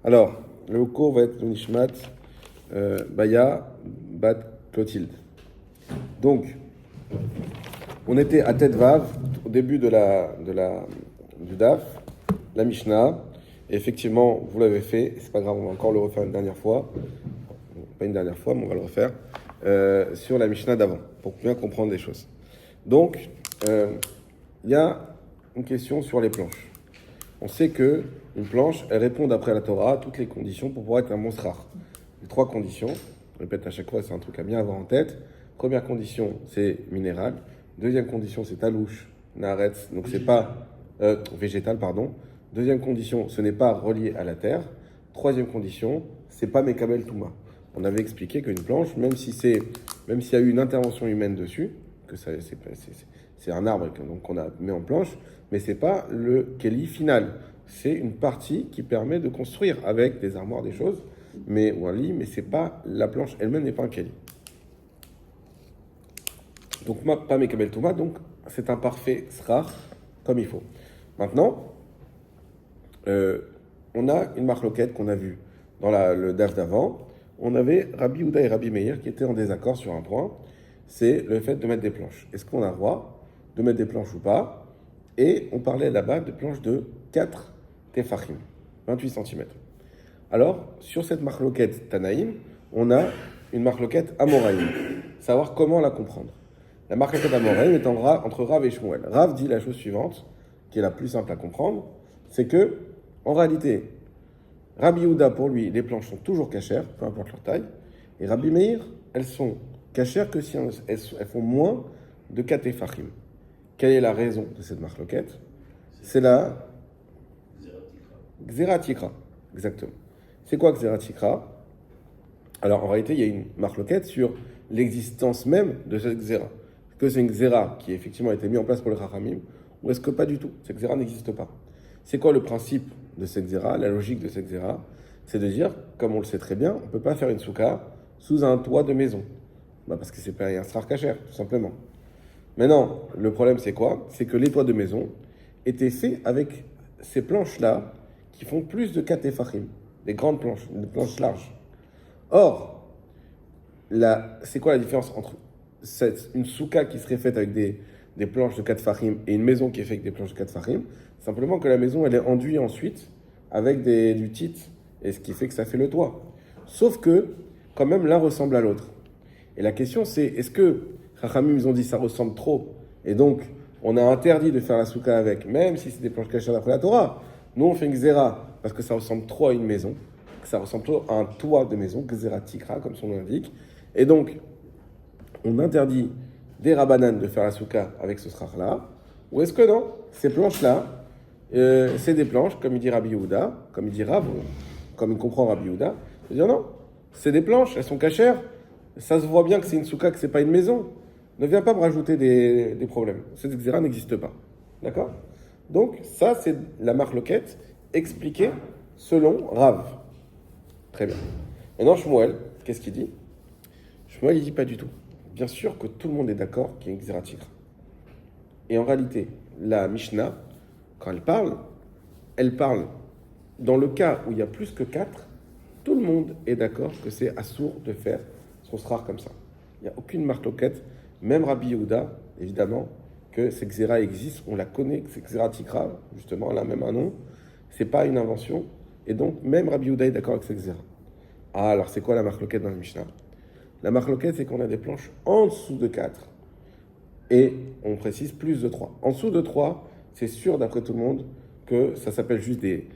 Alors, le cours va être le Nishmat Baya Bat Clotilde. Donc, on était à Tête Vav, au début du DAF, la Mishnah. Et effectivement, vous l'avez fait, c'est pas grave, on va encore le refaire une dernière fois. Pas une dernière fois, mais on va le refaire. Sur la Mishnah d'avant, pour bien comprendre les choses. Donc, il y a une question sur les planches. On sait qu'une planche, elle répond d'après la Torah à toutes les conditions pour pouvoir être un monstre rare. Les 3 conditions, je répète à chaque fois, c'est un truc à bien avoir en tête. Première condition, c'est minéral. Deuxième condition, c'est talouche, naretz, donc c'est pas végétal, pardon. Deuxième condition, ce n'est pas relié à la terre. Troisième condition, c'est pas mekabel touma. On avait expliqué qu'une planche, même s'il y a eu une intervention humaine dessus, que c'est un arbre donc on a mis en planche, mais c'est pas le keli final. C'est une partie qui permet de construire avec des armoires, des choses, ou un lit, mais c'est pas la planche elle-même n'est pas un keli. Donc pas mekabel touma, donc c'est un parfait srar comme il faut. Maintenant, on a une marloquette qu'on a vue dans le daf d'avant. On avait Rabbi Houda et Rabbi Meir qui étaient en désaccord sur un point, c'est le fait de mettre des planches. Est-ce qu'on a le droit de mettre des planches ou pas? Et on parlait là-bas de planches de 4 tefachim, 28 cm. Alors, sur cette marloquette Tanaïm, on a une marloquette Amoraïm. Savoir comment la comprendre. La marloquette Amoraïm est entre Rav et Shmuel. Rav dit la chose suivante, qui est la plus simple à comprendre, c'est que, en réalité, Rabbi Houda, pour lui, les planches sont toujours cachères, peu importe leur taille. Et Rabbi Meir, elles sont cachères que si elles font moins de 4 tefachim. Quelle est la raison de cette marloquette? C'est la Xeratikra. Exactement. C'est quoi Xeratikra? Alors, en réalité, il y a une marloquette sur l'existence même de cette Xera. Est-ce que c'est une Xera qui effectivement a été mise en place pour le Chachamim, ou est-ce que pas du tout? Cette Xera n'existe pas. C'est quoi le principe de cette Xera, la logique de cette Xera? C'est de dire, comme on le sait très bien, on ne peut pas faire une souka sous un toit de maison. Parce que c'est pas un srar kasher, tout simplement. Maintenant, le problème c'est quoi? C'est que les toits de maison étaient faits avec ces planches-là qui font plus de 4 tefachim, des grandes planches, des planches larges. Or, c'est quoi la différence entre une souka qui serait faite avec des planches de 4 fachim et une maison qui est faite avec des planches de 4 fachim? Simplement que la maison, elle est enduite ensuite avec du tit, et ce qui fait que ça fait le toit. Sauf que, quand même, l'un ressemble à l'autre. Et la question, c'est, est-ce que Chachamim, ils ont dit ça ressemble trop, et donc on a interdit de faire la souka avec, même si c'est des planches cachées d'après la Torah. Nous, on fait une xéra parce que ça ressemble trop à une maison, que ça ressemble trop à un toit de maison, xéra tikra, comme son nom l'indique. Et donc, on interdit des rabanan de faire la souka avec ce srar-là, ou est-ce que non? Ces planches-là, c'est des planches, comme il dit Rabbi Houda, comme il dit Rav, comme il comprend Rabbi Houda, il dit non, c'est des planches, elles sont cachères, ça se voit bien que c'est une souka, que c'est pas une maison. Ne viens pas me rajouter des problèmes. Cette xéra n'existe pas. D'accord? Donc, ça, c'est la marloquette expliquée selon Rav. Très bien. Maintenant, Shmuel, qu'est-ce qu'il dit? Shmuel, il dit pas du tout. Bien sûr que tout le monde est d'accord qu'il y a une xéra tikra. Et en réalité, la Mishnah, quand elle parle dans le cas où il y a plus que 4, tout le monde est d'accord que c'est assour de faire son srar comme ça. Il n'y a aucune marloquette, même Rabbi Yehuda, évidemment, que cette xéra existe, on la connaît, que c'est xéra tikra, justement, elle a même un nom, c'est pas une invention, et donc même Rabbi Yehuda est d'accord avec cette xéra. Ah, alors c'est quoi la marloquette dans la Mishnah? La marloquette, c'est qu'on a des planches en dessous de 4, et on précise plus de 3. En dessous de 3, c'est sûr, d'après tout le monde, que ça s'appelle juste des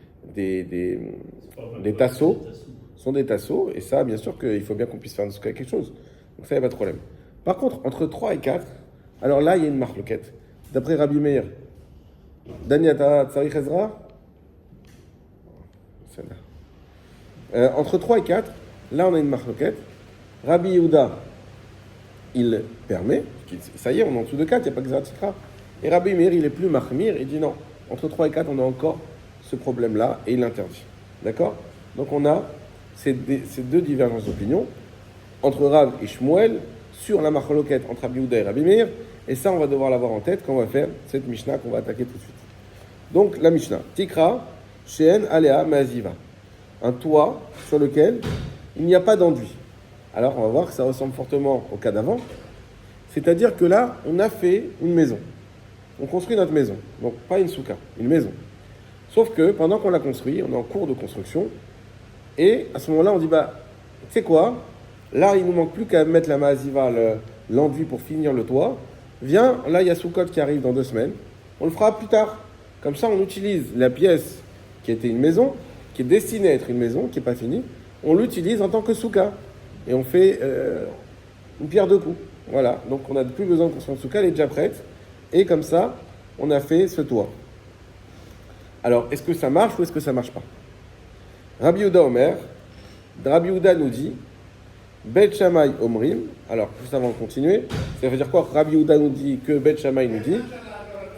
tasseaux. Ce sont des tasseaux, et ça, bien sûr qu'il faut bien qu'on puisse faire quelque chose. Donc ça, il n'y a pas de problème. Par contre, entre 3 et 4, alors là, il y a une marloquette. D'après Rabbi Meir, Daniata Tsarich Ezra, entre 3 et 4, là, on a une marloquette. Rabbi Yehuda, il permet, ça y est, on est en dessous de 4, il n'y a pas que Zatikra. Et Rabbi Meir, il est plus mahmir, il dit non, entre 3 et 4, on a encore ce problème-là, et il l'interdit. D'accord? Donc on a ces 2 divergences d'opinion entre Rav et Shmuel sur la marloquette entre Rabbi Houda et Rabbi Meir, et ça, on va devoir l'avoir en tête quand on va faire cette Mishnah qu'on va attaquer tout de suite. Donc, la Mishnah. Tikra, Sheen, Alea, Maziva. un toit sur lequel il n'y a pas d'enduit. Alors, on va voir que ça ressemble fortement au cas d'avant. C'est-à-dire que là, on a fait une maison. On construit notre maison. Donc, pas une souka, une maison. Sauf que, pendant qu'on l'a construit, on est en cours de construction. Et à ce moment-là, on dit, tu sais quoi? Là, il ne nous manque plus qu'à mettre la maziva, l'enduit pour finir le toit. Viens, là, il y a Soukot qui arrive dans 2 semaines. On le fera plus tard. Comme ça, on utilise la pièce qui était une maison, qui est destinée à être une maison, qui n'est pas finie. On l'utilise en tant que souka. Et on fait une pierre deux coups. Voilà. Donc, on n'a plus besoin de construire une souka, elle est déjà prête. Et comme ça, on a fait ce toit. Alors, est-ce que ça marche ou est-ce que ça ne marche pas? Rabbi Yehuda Omer, Rabbi Yehuda nous dit, Bet Shammai Omrim. Alors, juste avant de continuer, ça veut dire quoi? Rabbi Yehuda nous dit que Bet Shammai nous dit.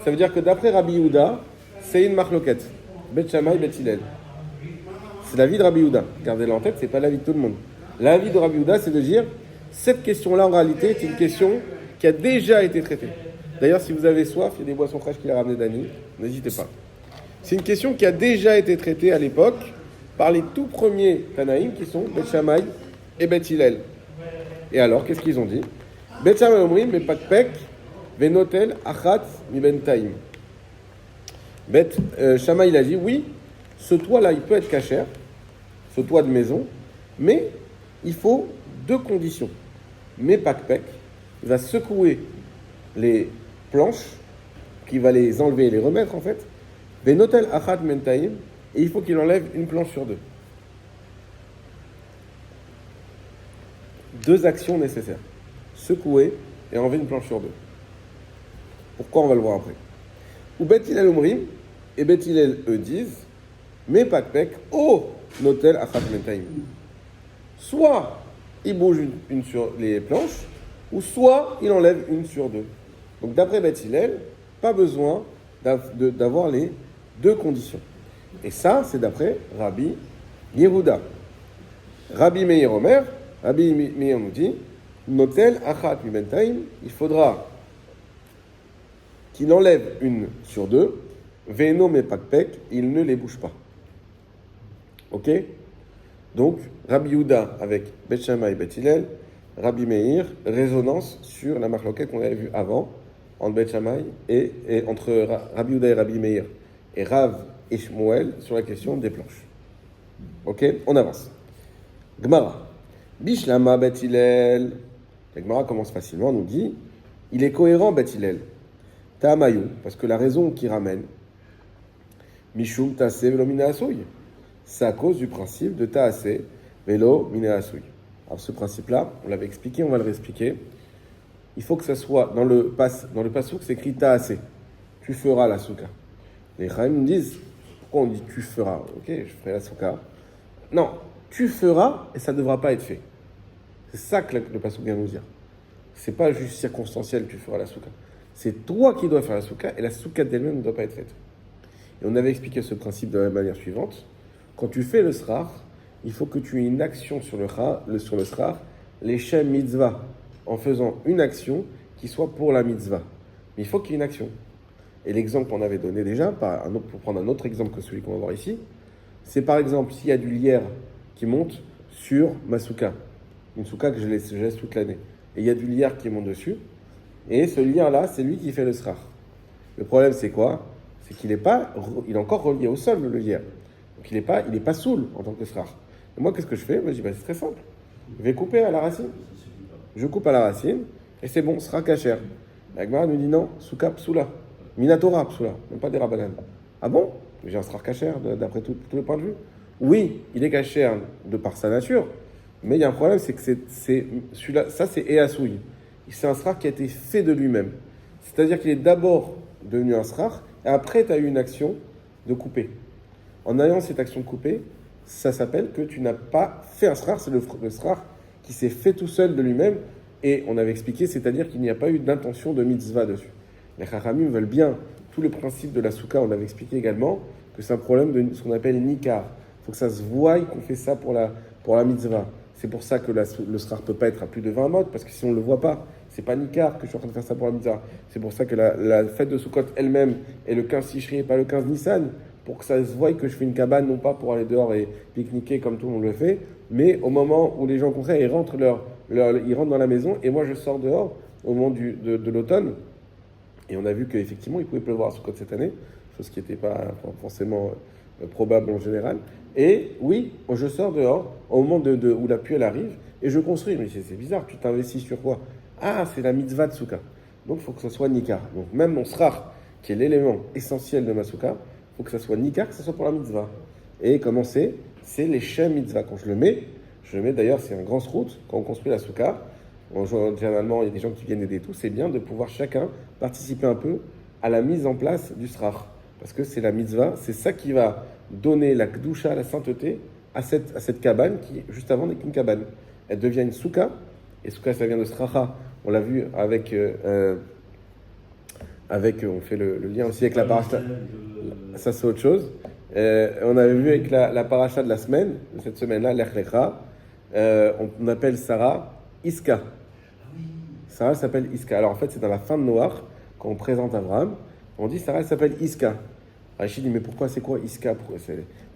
Ça veut dire que d'après Rabbi Yehuda, c'est une marloquette. Bet Shammai, Bet Hillel. C'est l'avis de Rabbi Yehuda. Gardez-le en tête, c'est pas l'avis de tout le monde. L'avis de Rabbi Yehuda, c'est de dire, cette question-là, en réalité, est une question qui a déjà été traitée. D'ailleurs, si vous avez soif, il y a des boissons fraîches qu'il a ramenées Dani, n'hésitez pas. C'est une question qui a déjà été traitée à l'époque par les tout premiers Tanaïm qui sont Bet Shammai et Bet Hillel. Et alors, qu'est-ce qu'ils ont dit? Bet Shammai Omrim, Bepakpek, Venotel, Achat, Mibentaim. Bet Shammai, il a dit, oui, ce toit-là, il peut être kasher, ce toit de maison, mais il faut 2 conditions. Mepakpek, il va secouer les planches, qui va les enlever et les remettre en fait. Venotel, Achat, Mibentaim, et il faut qu'il enlève une planche sur 2. 2 actions nécessaires. Secouer et enlever une planche sur 2. Pourquoi? On va le voir après. Ou Bet Hillel Omrim, et Bet Hillel eux disent, mais Pakpek, oh, Notel Achat Mentaim. Soit il bouge une sur les planches, ou soit il enlève une sur 2. Donc d'après Bet Hillel, pas besoin d'avoir les 2 conditions. Et ça, c'est d'après Rabbi Yehuda. Rabbi Meir Omer, Rabbi Meir nous dit, Notel Achat Mentaim, il faudra qu'il enlève une sur 2, Veno me pakpek, il ne les bouge pas. Ok? Donc, Rabbi Yehuda avec Bet Shammai et Bet Hillel, Rabbi Meir, résonance sur la marloquette qu'on avait vue avant, entre Bet Shammai et entre Rabbi Yehuda et Rabbi Meir, et Rav et Shmuel sur la question des planches. Ok? On avance. Gemara. Bishlama Bet Hillel. La Gemara commence facilement, nous dit, il est cohérent Bet Hillel. Ta'amayu, parce que la raison qui ramène, Mishum Ta'ase Velo Mina Asouy, c'est à cause du principe de Ta'ase Velo Mina Asouy. Alors ce principe-là, on l'avait expliqué, on va le réexpliquer. Il faut que ça soit, dans le pasouk, c'est écrit Ta'ase, tu feras la souka. Les Chaim nous disent, pourquoi on dit tu feras? Ok, je ferai la souka. Non, tu feras et ça ne devra pas être fait. C'est ça que le pasouk vient nous dire. C'est pas juste circonstanciel, tu feras la souka. C'est toi qui dois faire la souka et la souka d'elle-même ne doit pas être faite. Et on avait expliqué ce principe de la manière suivante. Quand tu fais le srar, il faut que tu aies une action sur le srar, les shem mitzvah, en faisant une action qui soit pour la mitzvah. Mais il faut qu'il y ait une action. Et l'exemple qu'on avait donné déjà, pour prendre un autre exemple que celui qu'on va voir ici, c'est par exemple s'il y a du lierre qui monte sur ma souka, une souka que je laisse toute l'année, et il y a du lierre qui monte dessus, et ce lien-là, c'est lui qui fait le srar. Le problème, c'est quoi? C'est qu'il il est encore relié au sol, le lierre. Donc il est pas saoul en tant que srar. Et moi, qu'est-ce que je fais? Moi, je dis, c'est très simple. Je vais couper à la racine. Je coupe à la racine, et c'est bon, sera kasher. La Gemara nous dit non, souka psoula. Minatora psoula, même pas des rabbanan. Ah bon? J'ai un srar kasher d'après tous les points de vue. Oui, il est kasher de par sa nature, mais il y a un problème, c'est que celui-là, ça c'est Easouï. C'est un srar qui a été fait de lui-même. C'est-à-dire qu'il est d'abord devenu un srar, et après tu as eu une action de couper. En ayant cette action de couper, ça s'appelle que tu n'as pas fait un srar, c'est le srar qui s'est fait tout seul de lui-même, et on avait expliqué, c'est-à-dire qu'il n'y a pas eu d'intention de mitzvah dessus. Les chachamim veulent bien, tout le principe de la souka, on l'avait expliqué également, que c'est un problème de ce qu'on appelle nikar. Il faut que ça se voie qu'on fait ça pour la mitzvah. C'est pour ça que le srar ne peut pas être à plus de 20 modes, parce que si on ne le voit pas, c'est pas nikar que je suis en train de faire ça pour la mitzvah. C'est pour ça que la fête de Sukkot elle-même est le 15 Tishri et pas le 15 Nissan, pour que ça se voie que je fais une cabane, non pas pour aller dehors et pique-niquer comme tout le monde le fait, mais au moment où les gens, au contraire, ils rentrent dans la maison et moi je sors dehors au moment de l'automne. Et on a vu qu'effectivement, il pouvait pleuvoir à Sukkot cette année, chose qui n'était pas forcément probable en général. Et oui, je sors dehors au moment où la pluie elle arrive et je construis. Mais c'est bizarre, tu t'investis sur quoi? Ah, c'est la mitzvah de Souka. Donc il faut que ça soit Nikar. Donc même mon srach, qui est l'élément essentiel de ma Souka, il faut que ça soit Nikar, que ça soit pour la mitzvah. Et comment c'est? C'est les Shem mitzvah. Quand je le mets d'ailleurs, c'est un grand route quand on construit la Souka. Généralement, il y a des gens qui viennent aider tout. C'est bien de pouvoir chacun participer un peu à la mise en place du srach. Parce que c'est la mitzvah, c'est ça qui va donner la kdusha, la sainteté à cette cabane qui, juste avant, n'est qu'une cabane. Elle devient une souka, et souka, ça vient de sracha. On l'a vu avec on fait le lien aussi avec la paracha. Ça, c'est autre chose. On avait vu avec la paracha de la semaine, de cette semaine-là, l'Ech Lecha, on appelle Sarah Iska. Sarah s'appelle Iska. Alors en fait, c'est dans la fin de Noach, quand on présente Abraham, on dit Sarah elle s'appelle Iska. Rachid dit mais pourquoi c'est quoi Iska? Pourquoi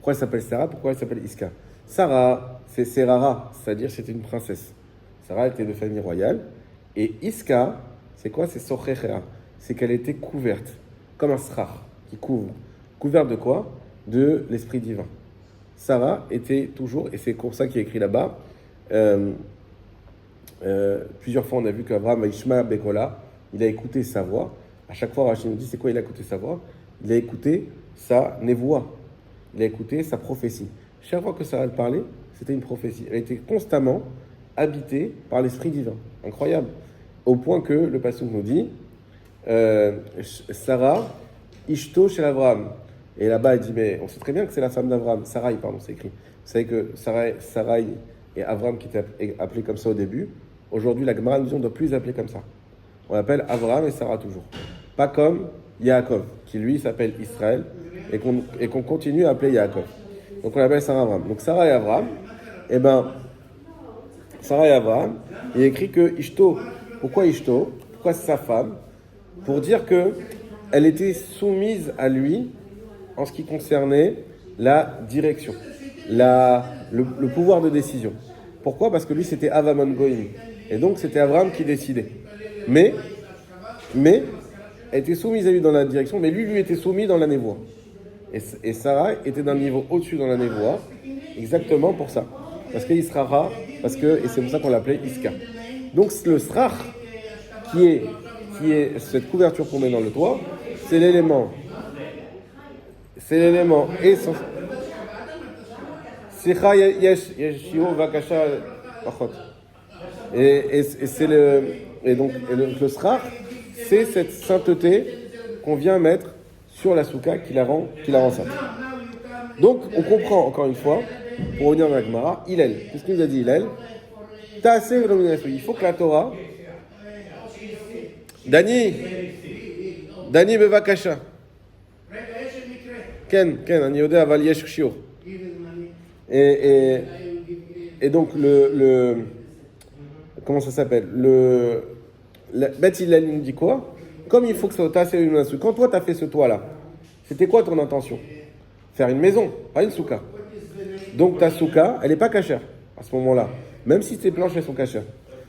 elle s'appelle Sarah? Pourquoi elle s'appelle Iska? Sarah, c'est Serara, c'est-à-dire c'était une princesse. Sarah était de famille royale. Et Iska, c'est quoi? C'est Sochechera. C'est qu'elle était couverte, comme un srach qui couvre. Couverte de quoi? De l'esprit divin. Sarah était toujours, et c'est pour ça qu'il est écrit là-bas, plusieurs fois on a vu qu'Abraham Ishma Bekola, il a écouté sa voix. À chaque fois, Rachid nous dit c'est quoi il a écouté sa voix? Il a écouté sa névoie. Il a écouté sa prophétie. Chaque fois que Sarah parlait, c'était une prophétie. Elle était constamment habitée par l'esprit divin. Incroyable. Au point que le pasteur nous dit Sarah, Ishto chez Abraham. Et là-bas, il dit mais on sait très bien que c'est la femme d'Abraham. Sarai, pardon, c'est écrit. Vous savez que Sarai et Abraham qui étaient appelés comme ça au début, aujourd'hui, la Gemara nous dit on ne doit plus les appeler comme ça. On appelle Abraham et Sarah toujours. Pas comme Yaakov, qui lui s'appelle Israël, et qu'on continue à appeler Yaakov. Donc on appelle Sarah Abraham. Donc Sarah et Abraham, Sarah et Abraham, il est écrit que Ishto. Pourquoi Ishto? Pourquoi sa femme? Pour dire que elle était soumise à lui en ce qui concernait la direction, le pouvoir de décision. Pourquoi? Parce que lui c'était Avamon Goïm. Et donc c'était Abraham qui décidait. Mais elle était soumise à lui dans la direction, mais lui était soumis dans la névoie. Et Sarah était d'un niveau au-dessus dans la névoie, exactement pour ça. Parce qu'il sera rare, et c'est pour ça qu'on l'appelait Iska. Donc le srach, qui est cette couverture qu'on met dans le toit, c'est l'élément essentiel. Sicha yeshio vakasha pachot. Et donc le srach, c'est cette sainteté qu'on vient mettre sur la souka qui la rend sainte. Donc, on comprend encore une fois, pour revenir dans la Gemara, Hillel. Qu'est-ce qu'il nous a dit Hillel? Il faut que la Torah. Dani bevakasha. Ken, ani yodé aval yesh shiur. Et donc, comment ça s'appelle? Beth Hillel nous dit quoi? Comme il faut que ça tasse une souka. Quand toi, tu as fait ce toit-là, c'était quoi ton intention? Faire une maison, pas une souka. Donc ta souka, elle n'est pas cachère à ce moment-là. Même si tes planches, elles sont cachères.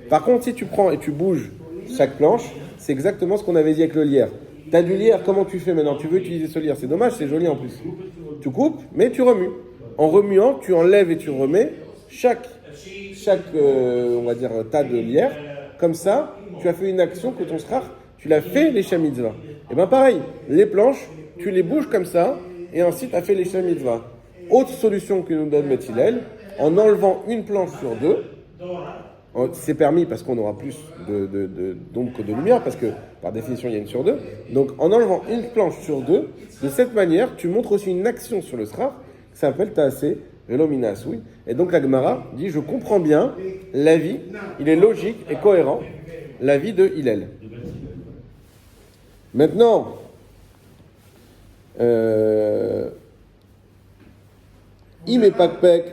Par contre, si tu prends et tu bouges chaque planche, c'est exactement ce qu'on avait dit avec le lierre. Tu as du lierre, comment tu fais maintenant? Tu veux utiliser ce lierre, c'est dommage, c'est joli en plus. Tu coupes, mais tu remues. En remuant, tu enlèves et tu remets chaque on va dire, tas de lierre. Comme ça, tu as fait une action que ton srach, tu l'as fait les Shem mitzvah. Et bien pareil, les planches, tu les bouges comme ça, et ainsi tu as fait les Shem mitzvah. Autre solution que nous donne Beth Hillel, en enlevant une planche sur deux, c'est permis parce qu'on aura plus d'ombre que de lumière, parce que par définition il y a une sur deux. Donc en enlevant une planche sur deux, de cette manière, tu montres aussi une action sur le srach, qui s'appelle Taaseh Velo Mina Asui. Et donc la Gemara dit, je comprends bien l'avis, il est logique et cohérent, l'avis de Hillel. Maintenant, Imepakpek.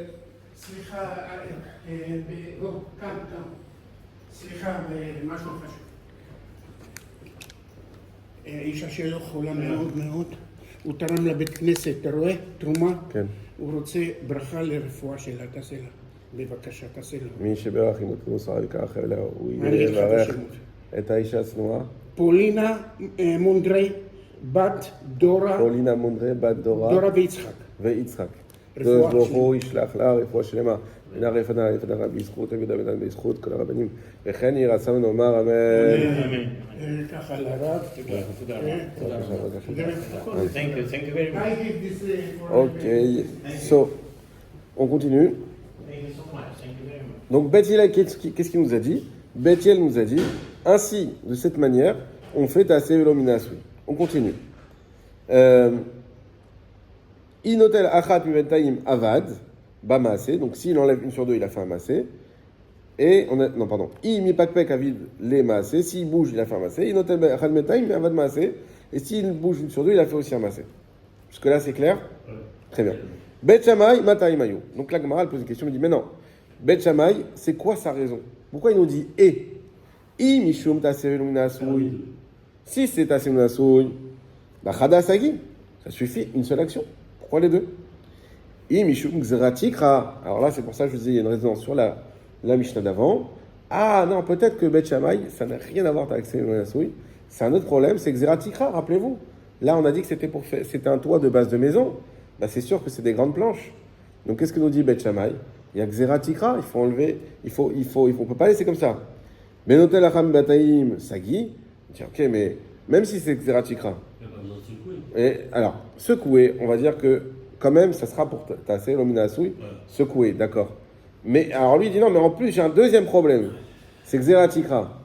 סליחה, משהו חשוב. אישה שלו חולה מאוד מאוד, הוא תרם לבית כנסת, אתה רואה? תרומה. כן. הוא רוצה ברכה לרפואה שלה, תעשה לה. בבקשה, תעשה לו. מי שברך עם אותו שרה יקח אליה, הוא אני אגיד לך את יברך השמות. את האישה הצנועה. פולינה מונדרי, בת דורה, פולינה מונדרה, בת דורה ויצחק. ויצחק. רפואה הקדוש ברוך הוא ישלח לה רפואה שלמה. ונראה לפניה בזכות, תמיד אמן בזכות כל הרבנים. וכן יהי רצון ונאמר אמן. ככה לרב. תודה בבקשה, בבקשה. Thank you very much. I give this for... Ok, so, on continue. Thank you so much. Thank you very much. Donc Beth Hillel, qu'est-ce qu'il nous a dit? Beth Hillel nous a dit, ainsi, de cette manière, on fait Taseh Velo Minasui. On continue. Inotel Achat Miventaim Avad, Bamaase, donc s'il enlève une sur deux, il a fait un massé. Et on a, non, pardon, I Mipakpek Avid les massé, s'il bouge, il a fait un massé. Inotel Achat Miventaim Avad massé, et s'il bouge une sur deux, il a fait aussi un massé. Jusque-là, c'est clair? Très bien. Bet Shammai, Matai Mayu. Donc la Gemara, elle pose une question, elle dit, mais non, Bet Shammai, c'est quoi sa raison? Pourquoi il nous dit et? I Mishum Taseh Velo Minasui. Si c'est Taseh Velo Minasui, bah Chada Sagi, ça suffit, une seule action. Pourquoi les deux? I Mishum Gzeratikra. Alors là, c'est pour ça que je vous disais, il y a une résonance sur la Mishnah d'avant. Ah non, peut-être que Bet Shammai, ça n'a rien à voir avec Taseh Velo Minasui. C'est un autre problème, c'est Gzeratikra, rappelez-vous. Là, on a dit que c'était un toit de base de maison. Bah, c'est sûr que c'est des grandes planches. Donc, qu'est-ce que nous dit Bet Shammai? Il y a Gzeratikra, il faut enlever, on peut pas laisser comme ça. Benotel Acham Bataim Sagi, il dit, ok, mais même si c'est Gzeratikra, et alors, secouer, on va dire que quand même, ça sera pour Taseh Velo Minasui, secouer, d'accord. Mais alors lui, il dit non, mais en plus, j'ai un deuxième problème. C'est Gzeratikra.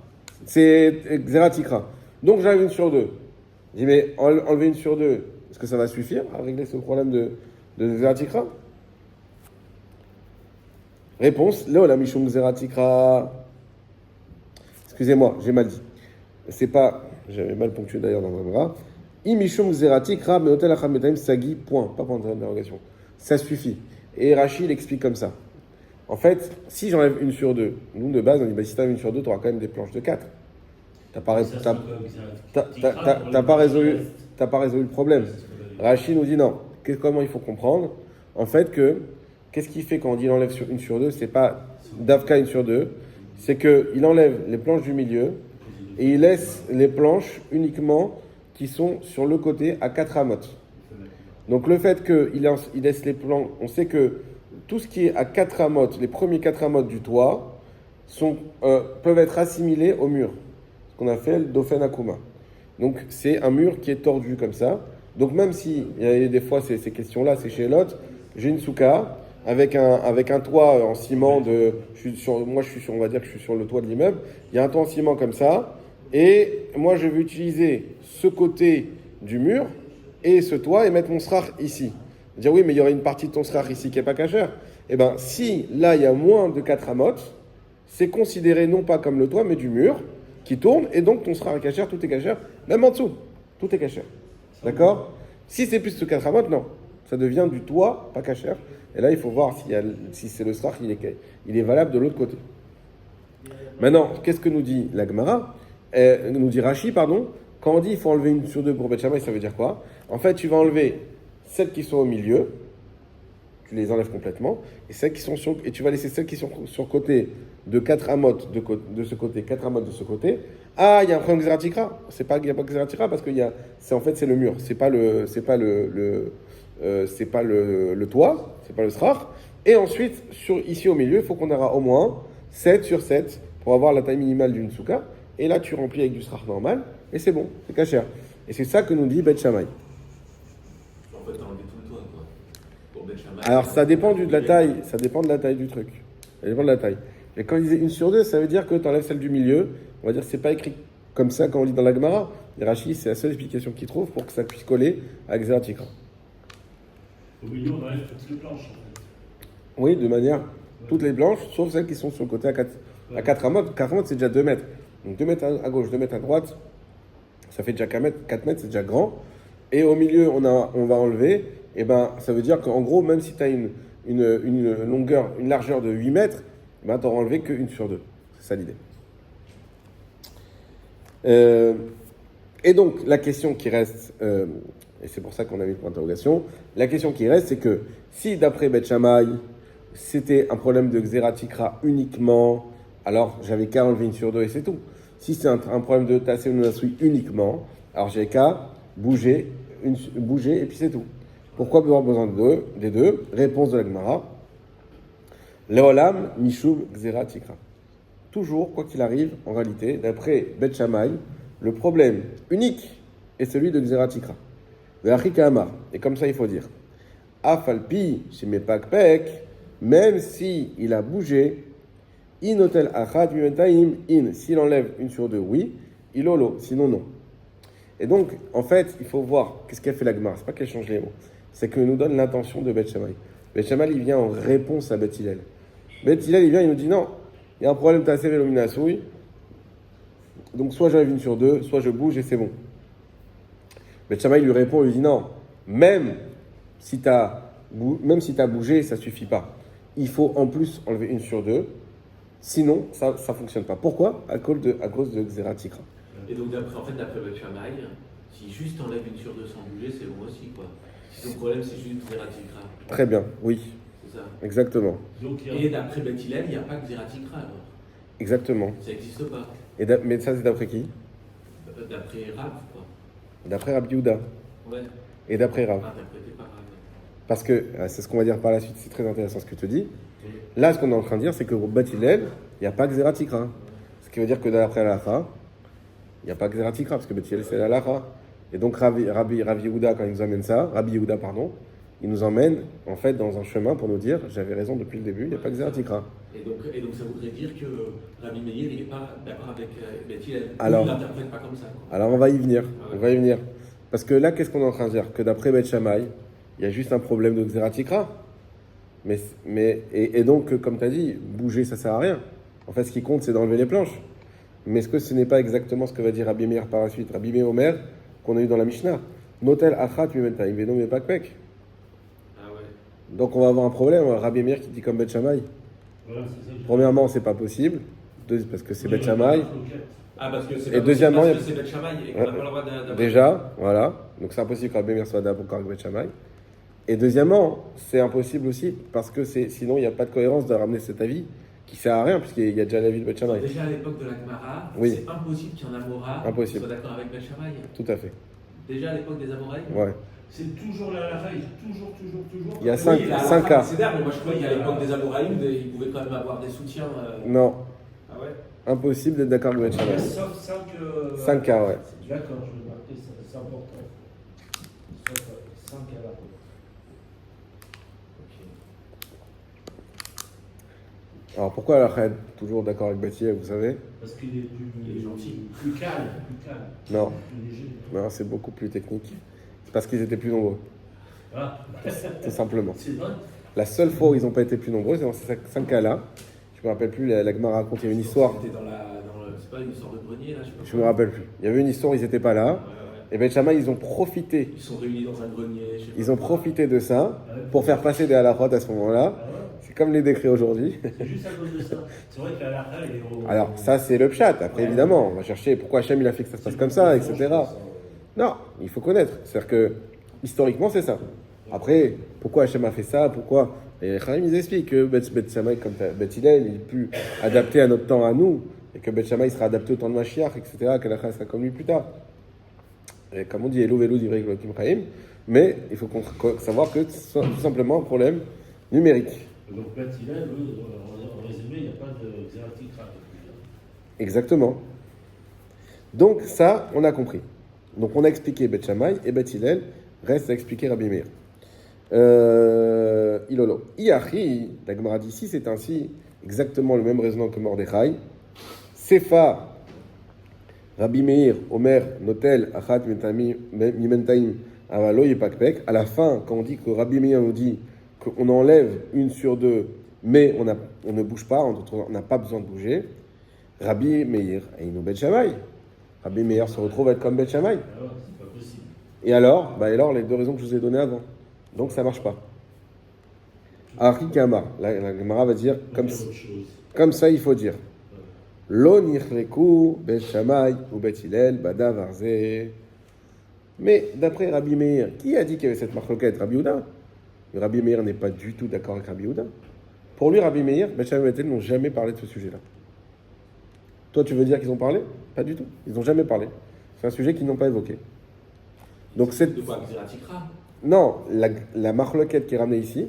Donc, j'enlève une sur deux. Il dit, mais enlever une sur deux, est-ce que ça va suffire à régler ce problème de Gzeratikra? Réponse, Léola Mishum Gzeratikra. Excusez-moi, j'ai mal dit. C'est pas, j'avais mal ponctué d'ailleurs dans ma bras. I Mishum Gzeratikra, mais Hotel Acham Betaim Sagi, point. Pas point d'interrogation. Ça suffit. Et Rachid l'explique comme ça. En fait, si j'enlève une sur deux, nous de base, on dit, bah, si tu enlèves une sur deux, tu auras quand même des planches de 4. T'as pas résolu le problème. Rachid nous dit non. Comment il faut comprendre? En fait, qu'est-ce qu'il fait quand on dit il enlève une sur deux? C'est pas Davka une sur deux, c'est qu'il enlève les planches du milieu et il laisse les planches uniquement qui sont sur le côté à 4 amotes. Donc le fait qu'il laisse les planches, on sait que tout ce qui est à 4 amotes, les premiers 4 amotes du toit, peuvent être assimilés au mur. Ce qu'on appelle le Dofen Akuma. Donc c'est un mur qui est tordu comme ça. Donc même si il y a des fois ces questions-là, c'est chez l'autre, j'ai une souka avec un toit en ciment on va dire que je suis sur le toit de l'immeuble. Il y a un toit en ciment comme ça, et moi je vais utiliser ce côté du mur et ce toit et mettre mon srach ici. Dire oui, mais il y aurait une partie de ton srach ici qui est pas cachère. Eh ben si là il y a moins de 4 amotes, c'est considéré non pas comme le toit mais du mur qui tourne, et donc ton srach est cachère, tout est cachère, même en dessous, tout est cachère. D'accord? Si c'est plus de 4 amotes, non. Ça devient du toit, pas cachère. Et là, il faut voir si c'est le srach, il est valable de l'autre côté. Maintenant, qu'est-ce que nous dit la Gemara? Nous dit Rashi, pardon. Quand on dit il faut enlever une sur deux pour Bet Shammai, ça veut dire quoi? En fait, tu vas enlever celles qui sont au milieu, tu les enlèves complètement, et tu vas laisser celles qui sont sur le côté de 4 amotes de ce côté, 4 amotes de ce côté. Ah, il y a un problème de Gzeratikra. Il n'y a pas de Gzeratikra parce que c'est le mur. C'est pas le toit, c'est pas le srach. Et ensuite, ici au milieu, il faut qu'on aura au moins 7 sur 7 pour avoir la taille minimale d'une souka. Et là, tu remplis avec du srach normal, et c'est bon, c'est cachère. Et c'est ça que nous dit Bet Shammai. En fait, t'as enlevé tout le toit, quoi. Pour Bet Shammai. Alors, ça dépend de la taille du truc. Ça dépend de la taille. Et quand il disait une sur deux, ça veut dire que tu enlèves celle du milieu. On va dire que c'est pas écrit comme ça quand on lit dans la Gemara. Et Rashi, c'est la seule explication qu'il trouve pour que ça puisse coller à Gzeratikra. Au milieu, on enlève toutes les planches, en fait. Oui, de manière, toutes les blanches, sauf celles qui sont sur le côté à 4 amotes. 4 amotes, c'est déjà 2 mètres. Donc 2 mètres à gauche, 2 mètres à droite, ça fait déjà 4 mètres, c'est déjà grand. Et au milieu, on va enlever, et ben, ça veut dire qu'en gros, même si tu as une largeur de 8 mètres, ben, tu n'auras enlevé qu'une sur deux. C'est ça l'idée. Et donc, la question qui reste, Et c'est pour ça qu'on a mis le point d'interrogation. La question qui reste, c'est que si d'après Beth Shammai, c'était un problème de Xeratikra uniquement, alors j'avais qu'à enlever une sur deux et c'est tout. Si c'est un problème de Tassé ou Nasui uniquement, alors j'avais qu'à bouger et puis c'est tout. Pourquoi avoir besoin des deux? Réponse de la Gemara. Leolam Mishum Xeratikra. Toujours, quoi qu'il arrive, en réalité, d'après Beth Shammai, le problème unique est celui de Xeratikra. Et comme ça, il faut dire Afalpi, chez mes pakpek, même si il a bougé, inotel achat mimentaim in, s'il enlève une sur deux, oui, ilolo, sinon non. Et donc, en fait, il faut voir qu'est-ce qu'elle fait la Gemara. C'est pas qu'elle change les mots, c'est qu'elle nous donne l'intention de Beth Shammai. Beth Shammai, il vient en réponse à Beth Hillel. Beth Hillel, il vient, il nous dit non, il y a un problème tassé velominasouille, donc soit j'enlève une sur deux, soit je bouge et c'est bon. Beth Shammai lui répond, il lui dit non, même si tu as bougé, ça ne suffit pas. Il faut en plus enlever une sur deux, sinon ça ne fonctionne pas. Pourquoi? À cause de Xeratikra. Et donc, d'après Beth Shammai, si juste enlève une sur deux sans bouger, c'est bon aussi, quoi. Si ton problème, c'est juste Xeratikra. Très bien, oui. C'est ça. Exactement. Donc, Et d'après Beth Hillel, il n'y a pas que Xeratikra, alors. Exactement. Ça n'existe pas. Mais ça, c'est d'après qui? D'après Rav, quoi. D'après Rabbi Yehuda. Ouais. Et d'après Rav. Interprété par Rav. Parce que, c'est ce qu'on va dire par la suite, c'est très intéressant ce que tu dis. Là, ce qu'on est en train de dire, c'est que pour Beth Hillel, il n'y a pas que Xeratikra. Ce qui veut dire que d'après l'Alacha, il n'y a pas que Xeratikra, parce que Beth Hillel, c'est l'Alacha. Et donc, Rabbi Yehuda, quand il nous amène ça, Rabbi Yehuda, pardon, il nous emmène, en fait, dans un chemin pour nous dire, j'avais raison depuis le début, il n'y a pas que Xeratikra. Et donc, ça voudrait dire que Rabbi Meir, il n'est pas d'accord avec Beth Hillel. Alors, il ne l'interprète pas comme ça, quoi. Alors, on va y venir. Ah ouais. On va y venir. Parce que là, qu'est-ce qu'on est en train de dire? Que d'après Beth Shammai, il y a juste un problème de Xeratikra. Et donc, comme tu as dit, bouger, ça sert à rien. En fait, ce qui compte, c'est d'enlever les planches. Mais est-ce que ce n'est pas exactement ce que va dire Rabbi Meir par la suite? Rabbi Meir Omer, qu'on a eu dans la Mishnah. Notel achat mimentaim venom et pakpek. Ah ouais. Donc, on va avoir un problème. Rabbi Meir qui dit comme Beth Shammai. voilà, c'est ça. Premièrement, c'est pas possible. Parce que c'est Beth Shammai. Ah, parce que c'est Et deuxièmement, parce que c'est Beth Shammai et qu'on n'a pas le droit d'avoir. Déjà, voilà. Donc, c'est impossible que Rabbi Meir soit d'accord avec Beth Shammai. Et deuxièmement, c'est impossible aussi parce que sinon il n'y a pas de cohérence de ramener cet avis qui sert à rien puisqu'il y a déjà l'avis de Beth Shammai. Déjà à l'époque de la Gemara, Oui. c'est impossible qu'il y en a Amora Impossible. qui soit d'accord avec Beth Shammai. Tout à fait. Déjà à l'époque des Amoraïs. Ouais. C'est toujours la raille, toujours. Il y a Oui, 5 la cas. C'est mais moi je crois qu'à l'époque des Amoraïm, ils pouvaient quand même avoir des soutiens. Non, Ah ouais. impossible d'être d'accord avec Beth Shammai. Sauf 5 cas, ouais. D'accord, je vais marquer ça, c'est important. Sauf 5 cas là. Alors pourquoi Al-Khed toujours d'accord avec Beth Hillel, vous savez? Parce qu'il est Il est gentil. plus calme, Non, plus léger. non, c'est beaucoup plus technique. C'est parce qu'ils étaient plus nombreux, Ah, tout simplement. c'est vrai. La seule fois où ils n'ont pas été plus nombreux, c'est dans ces 5 cas-là. Je me rappelle plus, la Gemara raconte, il y avait une histoire. C'était c'est pas une histoire de grenier là, je sais pas. Je me rappelle plus. Il y avait une histoire, ils n'étaient pas là. Ouais, ouais. Et Beth Shammai, ils ont profité. Ils sont réunis dans un grenier. Je sais Ils pas ont quoi. profité de ça pour faire passer des halachot à ce moment-là. Ah ouais. C'est comme les décrets aujourd'hui. C'est juste à cause de ça. C'est vrai que la raille est au. Alors, ça, c'est le pshat. Après, évidemment, on va chercher pourquoi Hachem il a fait que ça se passe comme ça, etc. Non, il faut connaître. C'est-à-dire que, historiquement, c'est ça. Après, pourquoi Hachem a fait ça? Pourquoi? Et les Chaim, ils expliquent que Beth Shammai, comme Beth Hillel, il est plus adapté à notre temps à nous, et que Beth Shammai sera adapté au temps de Mashiach, etc., que la sera comme lui plus tard. Et comme on dit, Elo Velo divrei Elohim Chaim, mais il faut savoir que c'est tout simplement un problème numérique. Donc, Beth Hillel, en résumé, il n'y a pas de Xeratikra. Exactement. Donc ça, on a compris. Donc on a expliqué Beth Shammai et Beth Hillel, reste à expliquer Rabbi Meir. Ilolo. Iachi, la Gemara dit ici, c'est ainsi exactement le même raisonnement que Mordechai. Sefa, Rabbi Meir, Omer, Notel, Achat, Mimentaim, Avalo, Yepakpek. À la fin, quand on dit que Rabbi Meir nous dit qu'on enlève une sur deux, mais on ne bouge pas, on n'a pas besoin de bouger, Rabbi Meir, et nous Beth Shammai. Rabbi Meir se retrouve à être comme Beth Shammai. Ah ouais, c'est pas possible. Et alors, les deux raisons que je vous ai données avant. Donc ça marche pas. Ari Kamar, la Gemara va dire comme ça il faut dire. Lo nichleku Beth Shammai ou Beth Hillel bada varze. Mais d'après Rabbi Meir, qui a dit qu'il y avait cette marloquette? Rabbi Yehuda. Mais Rabbi Meir n'est pas du tout d'accord avec Rabbi Yehuda. Pour lui, Rabbi Meir, Bet Shammai et Bet Hillel n'ont jamais parlé de ce sujet-là. Toi, tu veux dire qu'ils ont parlé? Pas du tout. Ils n'ont jamais parlé. C'est un sujet qu'ils n'ont pas évoqué. Donc De quoi Xeratikra. Non, la marloquette qui est ramenée ici, Ouais.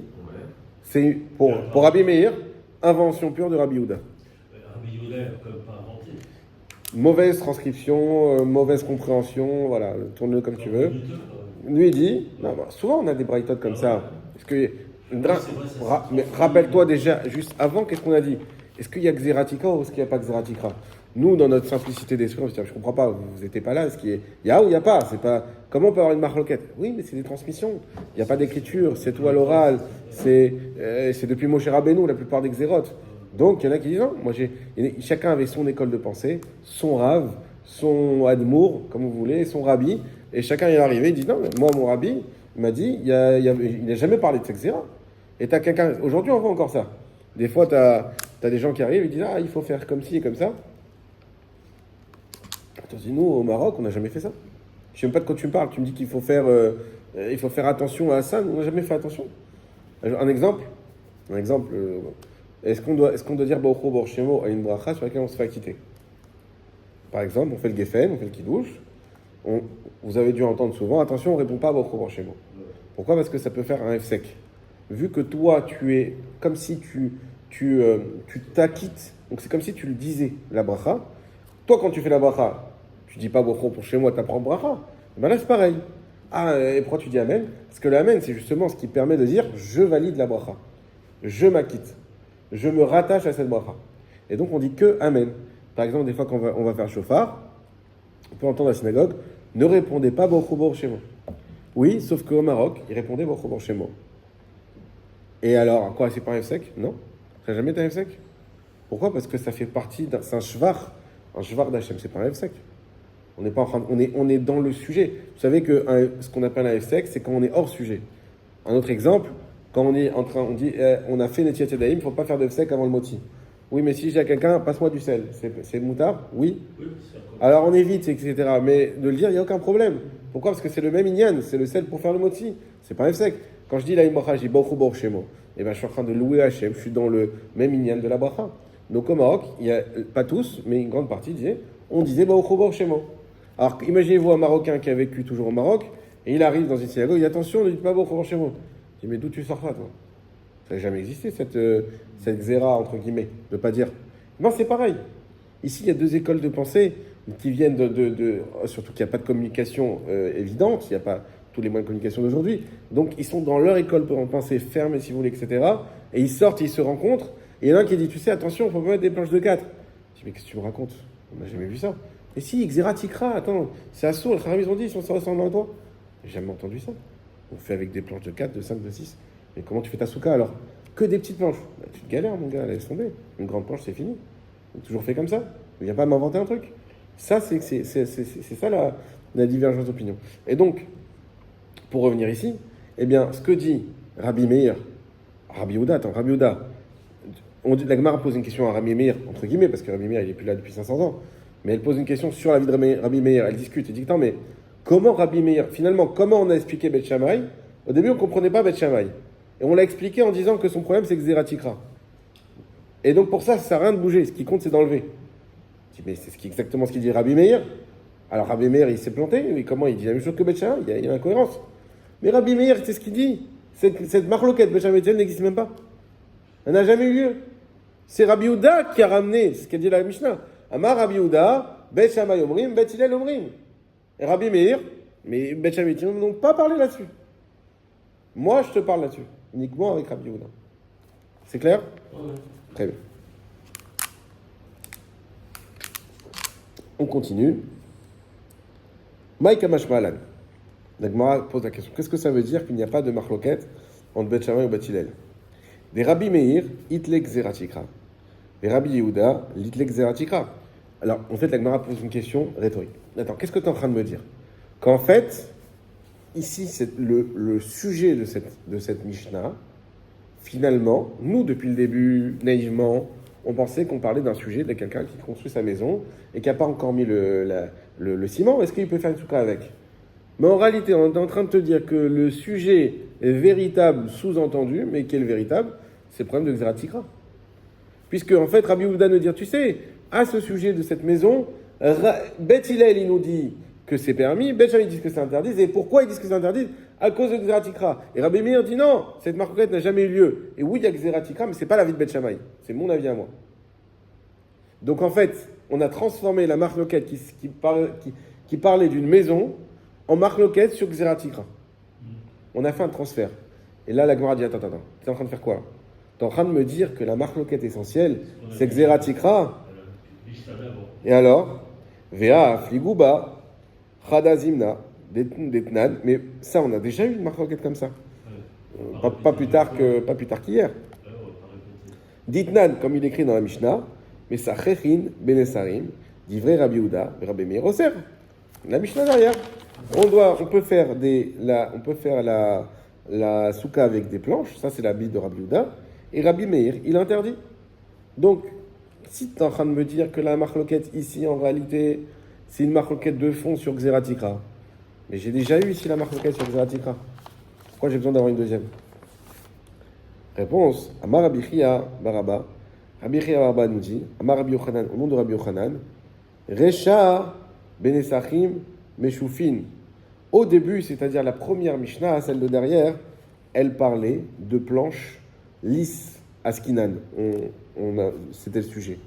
c'est pour Rabbi Meir, invention pure de Rabbi Yehuda. Rabbi Yehuda, il a quand même pas inventé. Mauvaise transcription, mauvaise compréhension, voilà, tourne-le comme tu veux. Lui, il dit, non, bah, souvent on a des braïtotes comme ça. Est-ce que, mais rappelle-toi déjà, juste avant, qu'est-ce qu'on a dit? Est-ce qu'il y a Xeratika ou est-ce qu'il n'y a pas Xeratikra? Nous, dans notre simplicité d'esprit, on se dit, je ne comprends pas, vous n'étiez pas là, est-ce qu'il y a ou il n'y a pas? C'est pas. Comment on peut avoir une marloquette? Oui, mais c'est des transmissions. Il n'y a pas d'écriture, c'est tout à l'oral, c'est depuis Moshe Rabbeinu, la plupart des xérotes. Donc, il y en a qui disent non, chacun avait son école de pensée, son rave, son admour, comme vous voulez, son rabbi, et chacun est arrivé, il dit non, mais moi, mon rabbi, il m'a dit, il n'a jamais parlé de Sexera. Et tu as quelqu'un, aujourd'hui, on voit encore ça. Des fois, tu as des gens qui arrivent et disent, il faut faire comme ci et comme ça. Attends, nous, au Maroc, on n'a jamais fait ça. Je ne sais même pas de quoi tu me parles. Tu me dis qu'il faut faire attention à ça. Nous, on n'a jamais fait attention. Un exemple. Est-ce qu'on doit dire Baruch Hu Baruch Shemo à une bracha sur laquelle on se fait acquitter? Par exemple, on fait le Geffen, on fait le Kiddush. Vous avez dû entendre souvent, attention, on ne répond pas à Baruch Hu Baruch Shemo. Pourquoi? Parce que ça peut faire un F sec. Vu que toi, tu es comme si tu t'acquittes, donc c'est comme si tu le disais, la bracha. Toi, quand tu fais la bracha, tu dis pas Baruch Hu Baruch Shemo, tu apprends bracha. Ben là, c'est pareil. Et pourquoi tu dis Amen? Parce que le Amen, c'est justement ce qui permet de dire je valide la bracha. Je m'acquitte. Je me rattache à cette bracha. Et donc, on dit que Amen. Par exemple, des fois, quand on va faire chauffard, on peut entendre à la synagogue, ne répondez pas Baruch Hu Baruch Shemo. Oui, sauf qu'au Maroc, ils répondaient Baruch Hu Baruch Shemo. Et alors, quoi, c'est pas un F sec? Non. Ça n'a jamais été un F sec? Pourquoi? Parce que ça fait partie c'est un shvar d'Hachem, c'est pas un F sec. On est dans le sujet. Vous savez que ce qu'on appelle un F sec, c'est quand on est hors sujet. Un autre exemple, quand on est on dit, on a fait Netiat Yadayim, il ne faut pas faire de F sec avant le moti. Oui, mais si je dis à quelqu'un, passe-moi du sel, c'est moutard? Oui. Alors on évite, etc. Mais de le dire, il n'y a aucun problème. Pourquoi? Parce que c'est le même inyan, c'est le sel pour faire le moti. C'est pas un F sec. Quand je dis la bracha, je dis Baruch Hu Baruch Shemo. Et ben je suis en train de louer Hachem, je suis dans le même inyan de la bracha. Donc au Maroc, il y a pas tous, mais une grande partie on disait Baruch Hu Baruch Shemo. Alors imaginez-vous un Marocain qui a vécu toujours au Maroc, et il arrive dans une synagogue, il dit attention, ne dites pas Baruch Hu Baruch Shemo. Je dis mais d'où tu sors ça, toi? Ça n'a jamais existé, cette xéra, entre guillemets, de ne pas dire. Non, c'est pareil. Ici, il y a deux écoles de pensée qui viennent surtout qu'il n'y a pas de communication évidente, il n'y a pas tous les moyens de communication d'aujourd'hui. Donc, ils sont dans leur école de pensée fermée, si vous voulez, etc. Et ils sortent, ils se rencontrent. Et il y en a un qui dit, tu sais, attention, il ne faut pas mettre des planches de 4. Je dis, mais qu'est-ce que tu me racontes? On n'a jamais vu ça. Et si, xéra tikra, attends, c'est assourd, les Kharam, ils ont dit, si on se ressemble à toi. J'ai jamais entendu ça. On fait avec des planches de 4, de 5, de 6. Mais comment tu fais ta souka alors? Que des petites planches. Bah, tu te galères, mon gars, laisse tomber. Une grande planche, c'est fini. On a toujours fait comme ça. Il ne vient pas m'inventer un truc. Ça, c'est ça la divergence d'opinion. Et donc, pour revenir ici, eh bien, ce que dit Rabbi Meir, Rabbi Yehuda, la Gemara pose une question à Rabbi Meir, entre guillemets, parce que Rabbi Meir, il n'est plus là depuis 500 ans, mais elle pose une question sur la vie de Rabbi Meir, elle discute, elle dit, attends, mais comment Rabbi Meir, finalement, comment on a expliqué Bet Shammai? Au début, on ne comprenait pas Bet Shammai. Et on l'a expliqué en disant que son problème, c'est Xéra Tikra. Et donc, pour ça, ça ne sert à rien de bouger. Ce qui compte, c'est d'enlever. Je dis, mais c'est exactement ce qu'il dit Rabbi Meir. Alors, Rabbi Meir, il s'est planté. Mais comment il dit la même chose que Bet Shammai? Il y a une incohérence. Mais Rabbi Meir, c'est ce qu'il dit. Cette marloquette Bet Shammai n'existe même pas. Elle n'a jamais eu lieu. C'est Rabbi Yehuda qui a ramené ce qu'a dit la Mishnah. Amar Rabbi Yehuda, Bet Shammai Omrim, Bet Hillel Omrim. Et Rabbi Meir, mais Bet Shammai n'ont pas parlé là-dessus. Moi, je te parle là-dessus. Uniquement avec Rabbi Yehuda. C'est clair? Ouais. Très bien. On continue. Maïka Mashmalan. La Gemara pose la question. Qu'est-ce que ça veut dire qu'il n'y a pas de marloquette entre Bet Shammai et Bet Hillel? Des Rabbi Meir, Itlek Zeratikra. Des Rabbi Yehuda, Itlek Zeratikra. Alors, en fait, la Gemara pose une question rhétorique. Attends, qu'est-ce que tu es en train de me dire? Qu'en fait, ici, c'est le sujet de cette Mishnah. Finalement, nous, depuis le début, naïvement, on pensait qu'on parlait d'un sujet de quelqu'un qui construit sa maison et qui n'a pas encore mis le ciment. Est-ce qu'il peut faire une souka avec? Mais en réalité, on est en train de te dire que le sujet est véritable, sous-entendu, mais qui est le véritable, c'est le problème de Xerat Tikra. Puisque, en fait, Rabbi Yehuda nous dit, tu sais, à ce sujet de cette maison, Beth Hillel, il nous dit que c'est permis, Beth Shammai dit que c'est interdit, et pourquoi ils disent que c'est interdit? À cause de Xerat Tikra. Et Rabbi Meir dit non, cette marquette n'a jamais eu lieu. Et oui, il y a Xerat Tikra, mais c'est pas l'avis de Beth Shammai, c'est mon avis à moi. Donc, en fait, on a transformé la marquette qui parlait d'une maison en marloquette sur Xerat Tikra. On a fait un transfert. Et là, la Gemara dit, attends, tu es en train de faire quoi? Tu es en train de me dire que la marloquette essentielle, c'est Xerat Tikra. Et alors, Vea, Fligouba, Chada Zimna, Detnan, mais ça, on a déjà eu une marloquette comme ça. Pas plus tard qu'hier. Ditnan, comme il écrit dans la Mishnah, mais ça Chechin, Benesarim, d'Ivrei Rabbi Yehuda, Rabbi Meir Oser. La Mishnah derrière. On peut faire la souka avec des planches, ça c'est la bille de Rabbi Yehuda, et Rabbi Meir, il interdit. Donc, si tu es en train de me dire que la marloquette ici, en réalité, c'est une marloquette de fond sur Xerat Tikra, mais j'ai déjà eu ici la marloquette sur Xerat Tikra. Pourquoi j'ai besoin d'avoir une deuxième? Réponse, Amar Rabbi Chia Baraba. Rabbi Chia Baraba nous dit, Amar Rabbi Yochanan, au nom de Rabbi Yochanan, Recha Benesachim Meshufin. Au début, c'est-à-dire la première Mishnah, celle de derrière, elle parlait de planches lisses, askinan. C'était le sujet.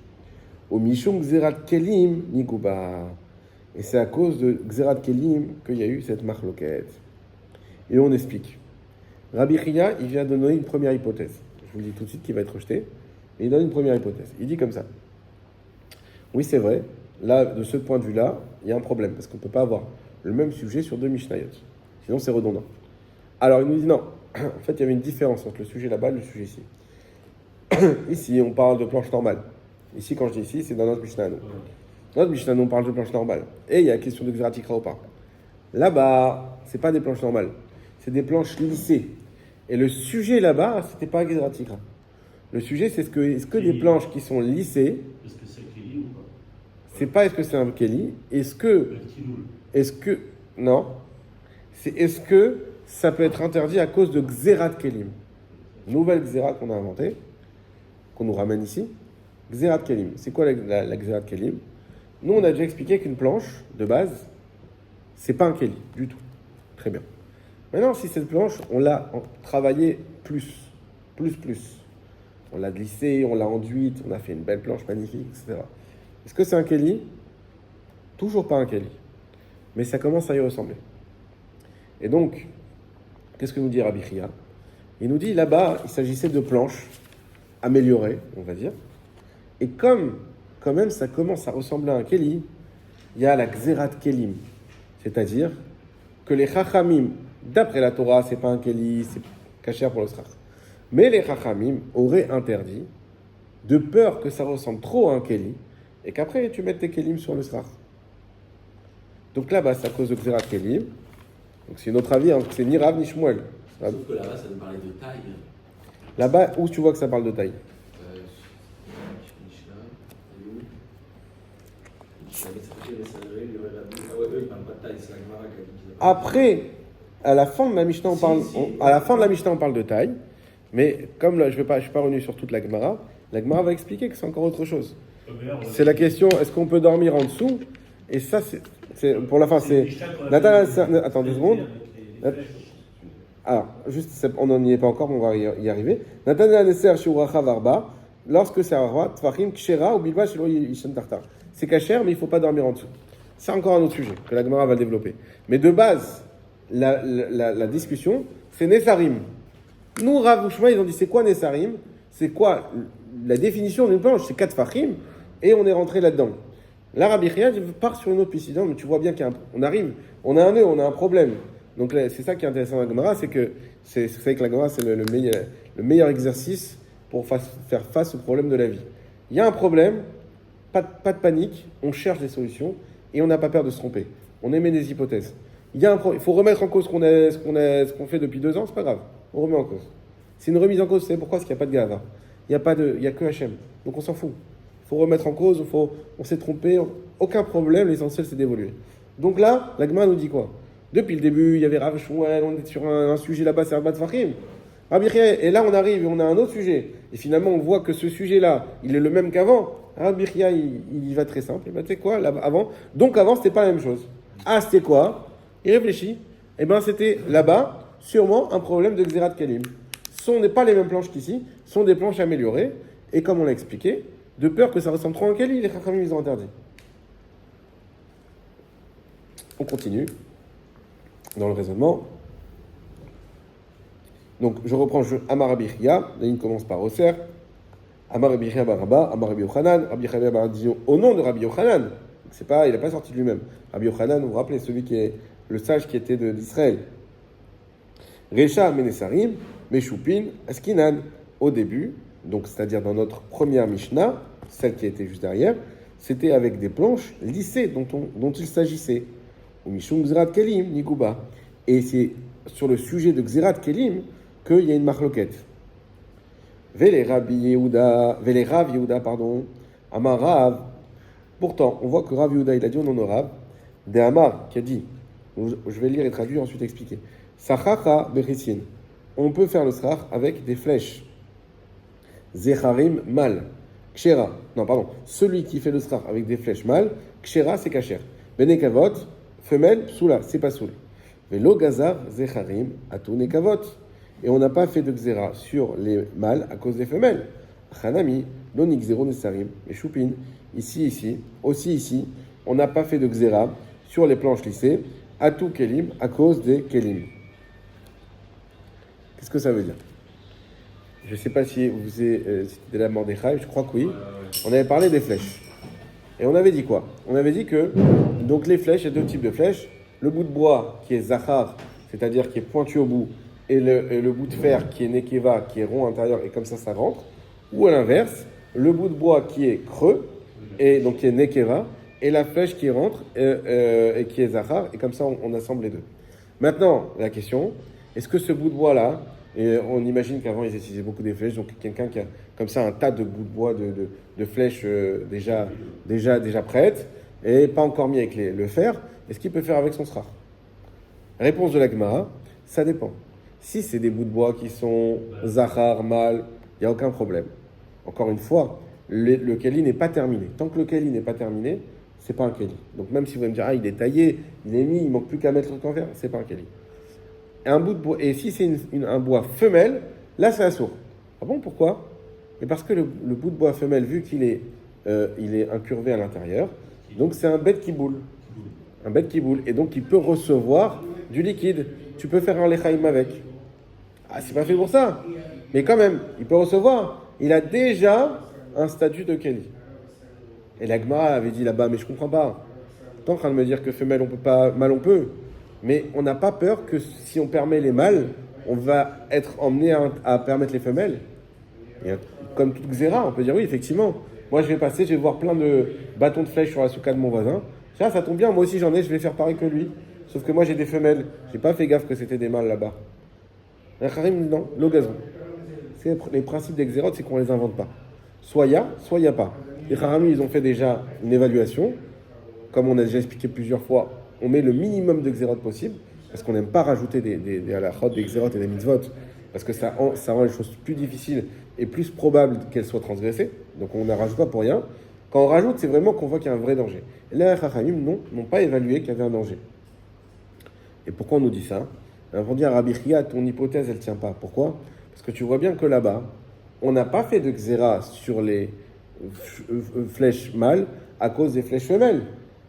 Au Mishum Xerat Kelim Niguba. Et c'est à cause de Xerat Kelim qu'il y a eu cette marloquette. Et on explique. Rabbi Chia, il vient de donner une première hypothèse. Je vous le dis tout de suite qu'il va être rejeté. Et il donne une première hypothèse. Il dit comme ça. Oui, c'est vrai. Là, de ce point de vue-là, il y a un problème. Parce qu'on ne peut pas avoir le même sujet sur deux Mishnayot. Sinon, c'est redondant. Alors, il nous dit non. En fait, il y avait une différence entre le sujet là-bas et le sujet ici. Ici, on parle de planches normales. Ici, quand je dis ici, c'est dans notre Mishnah. Dans notre Mishnah, on parle de planches normales. Et il y a la question de Xerat Tikra ou pas. Là-bas, c'est pas des planches normales. C'est des planches lissées. Et le sujet là-bas, c'était pas Xerat Tikra. Le sujet, c'est est-ce que des planches qui sont lissées, Est-ce que c'est Kéli ou pas? c'est pas est-ce que c'est un Kéli, est-ce que, non, c'est est-ce que ça peut être interdit à cause de Xerat Kelim, nouvelle Xerat qu'on a inventée, qu'on nous ramène ici, Xerat Kelim. C'est quoi la Xerat Kelim? Nous, on a déjà expliqué qu'une planche, de base, c'est pas un Kéli, du tout. Très bien. Maintenant, si cette planche, on l'a travaillée plus. On l'a glissée, on l'a enduite, on a fait une belle planche magnifique, etc. Est-ce que c'est un Kéli? Toujours pas un Kéli. Mais ça commence à y ressembler. Et donc, qu'est-ce que nous dit Rabbi Chia? Il nous dit, là-bas, il s'agissait de planches améliorées, on va dire. Et comme, quand même, ça commence à ressembler à un Kéli, il y a la Xerat Kelim. C'est-à-dire que les Chachamim, d'après la Torah, c'est pas un Kéli, c'est cachère pour le Srach. Mais les Chachamim auraient interdit, de peur que ça ressemble trop à un Kéli, et qu'après tu mettes tes Kélim sur le Srach. Donc là-bas, c'est à cause de Xerat Kelim. Donc c'est notre avis, hein, c'est ni Rav ni Shmuel. Sauf que là-bas, ça nous parlait de taille. Là-bas, où tu vois que ça parle de taille? Après, à la fin de la Mishnah, on parle de taille, mais comme là, je ne suis pas revenu sur toute la Gemara va expliquer que c'est encore autre chose. C'est la question, est-ce qu'on peut dormir en dessous? Et ça, c'est pour la fin, c'est... Attends 2 secondes. Alors, juste, on n'en y est pas encore, mais on va y arriver. Lorsque c'est Arva, Tvachim, Kshera, ou Bilba, Shelo Yishan Tartar. C'est cachère, mais il ne faut pas dormir en dessous. C'est encore un autre sujet que la Gemara va développer. Mais de base, la discussion, c'est Nesarim. Nous, Rav ou Shmuel, ils ont dit c'est quoi Nesarim? C'est quoi la définition d'une planche? C'est 4 Fachim, et on est rentré là-dedans. Là, Rabbi Chia part sur une autre piste. Mais tu vois bien qu'on arrive, on a un nœud, on a un problème. Donc là, c'est ça qui est intéressant dans la Gemara, c'est que la Gemara, c'est le meilleur exercice pour faire face au problème de la vie. Il y a un problème, pas de panique, on cherche des solutions et on n'a pas peur de se tromper. On émet des hypothèses. Il faut remettre en cause ce qu'on fait depuis 2 ans, c'est pas grave. On remet en cause. C'est une remise en cause, c'est pourquoi? Parce qu'il n'y a pas de Gava. Il n'y a que Hachem. Donc on s'en fout. Il faut remettre en cause, on s'est trompé, aucun problème, l'essentiel c'est d'évoluer. Donc là, la Gemara nous dit quoi? Depuis le début, il y avait Rav Shmuel, on est sur un sujet là-bas, c'est Arbat Fahim. Rabbi Chia, et là on arrive et on a un autre sujet. Et finalement, on voit que ce sujet-là, il est le même qu'avant. Rabbi Chia, il va très simple. Il va, tu sais quoi, là, avant. Donc avant, c'était pas la même chose. Ah, c'était quoi? Il réfléchit. Eh bien, c'était là-bas, sûrement un problème de Xerat Kelim. Ce n'est pas les mêmes planches qu'ici, ce sont des planches améliorées. Et comme on l'a expliqué, de peur que ça ressemble trop à un Keli, les Chachamim, ils ont interdit. On continue dans le raisonnement. Donc, je reprends Amar Rabbi Chia, il commence par Oser. Amar Rabbi Chia bar Rabba, Amar Rabbi Yochanan, Rabbi Chia bar Dion, au nom de Rabbi Yochanan. Il n'a pas sorti de lui-même. Rabbi Yochanan, vous vous rappelez, celui qui est le sage qui était d'Israël. Recha Menesarim, Meshupin, Askinan. Au début, donc c'est-à-dire dans notre première Mishnah, celle qui était juste derrière, c'était avec des planches lissées dont il s'agissait. Ou Mishum Gzerat Kelim, Niguba. Et c'est sur le sujet de Gzerat Kelim qu'il y a une marloquette. Vele Rav Yehuda, Amar Rav. Pourtant, on voit que Rav Yehuda, il a dit au nom de Rav, de Amar, qui a dit, je vais lire et traduire, ensuite expliquer. Sachacha Bechisin. On peut faire le srach avec des flèches. Zecharim mal. Kshera. Non, pardon. Celui qui fait le srach avec des flèches mâles, Kshera, c'est kacher. Benekavot, femelle, psoula, c'est pas soul. Velo gazar, zecharim, atu nekavot. Et on n'a pas fait de xéra sur les mâles à cause des femelles. Chanami, lonik zéro nesarim, et choupin. Ici, on n'a pas fait de xéra sur les planches lissées, atu kelim, à cause des kelim. Qu'est-ce que ça veut dire? Je ne sais pas si vous c'était la Mordechai, je crois que oui. On avait parlé des flèches. Et on avait dit quoi? On avait dit que, donc les flèches, il y a deux types de flèches. Le bout de bois qui est zachar, c'est-à-dire qui est pointu au bout, et le bout de fer qui est nekeva, qui est rond à l'intérieur, et comme ça rentre. Ou à l'inverse, le bout de bois qui est creux, et donc qui est nekeva, et la flèche qui rentre, et qui est zachar, et comme ça on assemble les deux. Maintenant, la question, est-ce que ce bout de bois-là, et on imagine qu'avant ils utilisaient beaucoup des flèches, donc quelqu'un qui a comme ça un tas de bouts de bois, de flèches déjà prêtes, et pas encore mis avec le fer, est-ce qu'il peut faire avec son srach? Réponse de la Gemara, ça dépend. Si c'est des bouts de bois qui sont zachar, mâle, il n'y a aucun problème. Encore une fois, le keli n'est pas terminé. Tant que le keli n'est pas terminé, c'est pas un keli. Donc même si vous allez me dire, il est taillé, il est mis, il manque plus qu'à mettre le truc en fer, c'est pas un keli. Un bout de bois, et si c'est un bois femelle, là c'est un sourd. Ah bon, pourquoi? Mais parce que le bout de bois femelle, vu qu'il est, il est incurvé à l'intérieur, donc c'est un bête qui boule. Un bête qui boule. Et donc il peut recevoir du liquide. Tu peux faire un lechaim avec. Ah, c'est pas fait pour ça. Mais quand même, il peut recevoir. Il a déjà un statut de Keli. Et la Gemara avait dit là-bas, mais je comprends pas. T'es en train de me dire que femelle on peut pas, mâle on peut. Mais on n'a pas peur que si on permet les mâles, on va être emmené à permettre les femelles. Et comme toute xéra, on peut dire oui, effectivement. Moi, je vais voir plein de bâtons de flèche sur la souka de mon voisin. Ça tombe bien, moi aussi j'en ai, je vais faire pareil que lui. Sauf que moi j'ai des femelles. J'ai pas fait gaffe que c'était des mâles là-bas. Non, le gazon. Les principes des xérotes, c'est qu'on les invente pas. Soit il y a pas. Les Haramim, ils ont fait déjà une évaluation. Comme on a déjà expliqué plusieurs fois, on met le minimum de xérotes possible, parce qu'on n'aime pas rajouter des halachot, des xérotes et des mitzvot, parce que ça rend les choses plus difficiles et plus probables qu'elles soient transgressées. Donc on ne rajoute pas pour rien. Quand on rajoute, c'est vraiment qu'on voit qu'il y a un vrai danger. Et là, les Chachamim n'ont pas évalué qu'il y avait un danger. Et pourquoi on nous dit ça? On dit à Rabbi Chia, ton hypothèse, elle ne tient pas. Pourquoi? Parce que tu vois bien que là-bas, on n'a pas fait de xéra sur les flèches mâles à cause des flèches femelles.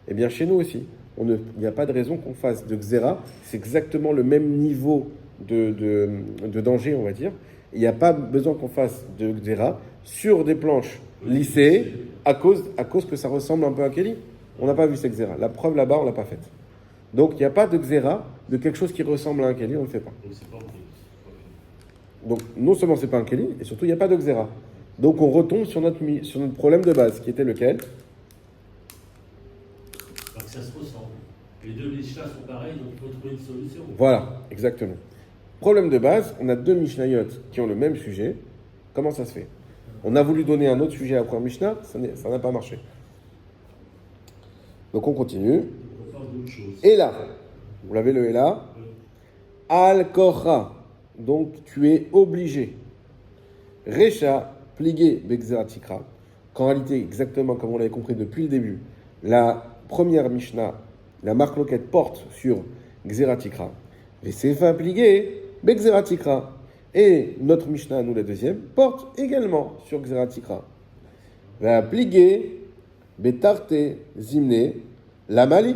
Eh bien, chez nous aussi, il n'y a pas de raison qu'on fasse de xéra. C'est exactement le même niveau de danger, on va dire. Il n'y a pas besoin qu'on fasse de xéra sur des planches lissées à cause que ça ressemble un peu à Keli. On n'a pas vu cette xéra. La preuve là-bas, on ne l'a pas faite. Donc, il n'y a pas de xéra de quelque chose qui ressemble à un Keli, on ne le fait pas. Donc, c'est pas ok. Donc, non seulement c'est pas un Keli, et surtout, il n'y a pas de xéra. Donc, on retombe sur notre problème de base, qui était lequel? Parce que ça se ressemble. Les deux Mishnah sont pareils, donc il faut trouver une solution. Voilà, exactement. Problème de base, on a deux Mishnayot qui ont le même sujet. Comment ça se fait? On a voulu donner un autre sujet à la première Mishnah, ça n'a pas marché. Donc on continue. On parle d'autre chose. Et là, Vous l'avez le là. Al-Kocha. Donc tu es obligé. Recha, plié, Begzeratikra. Qu'en réalité, exactement comme on l'avait compris depuis le début, la première Mishnah, la marque loquette porte sur Xeratikra. Et Sefa plié, Begzeratikra. Et notre Mishnah, nous la deuxième, porte également sur Xeratikra. Va plié, Betarte, Zimne, la Mali.